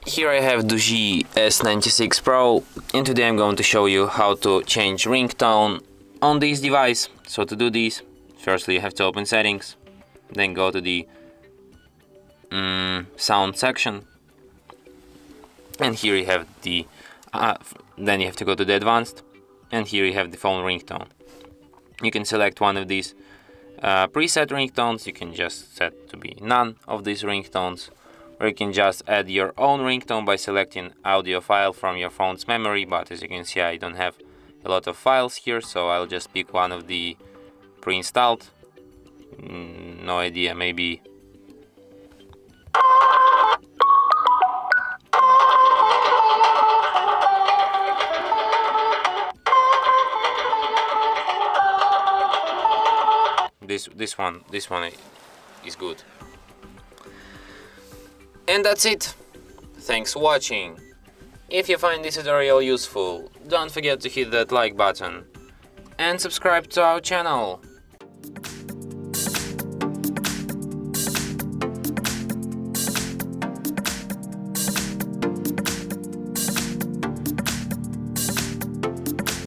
Here I have DOOGEE S96 Pro, and today I'm going to show you how to change ringtone on this device. So to do this, firstly you have to open Settings, then go to the Sound section, and here you have the then you have to go to the Advanced, and here you have Default Ringtone. You can select one of these preset ringtones. You can just set to be none of these ringtones, or you can just add your own ringtone by selecting audio file from your phone's memory, but as you can see I don't have a lot of files here, so I'll just pick one of the pre-installed. No idea, maybe this one is good. And that's it. Thanks for watching. If you find this tutorial useful, don't forget to hit that like button and subscribe to our channel.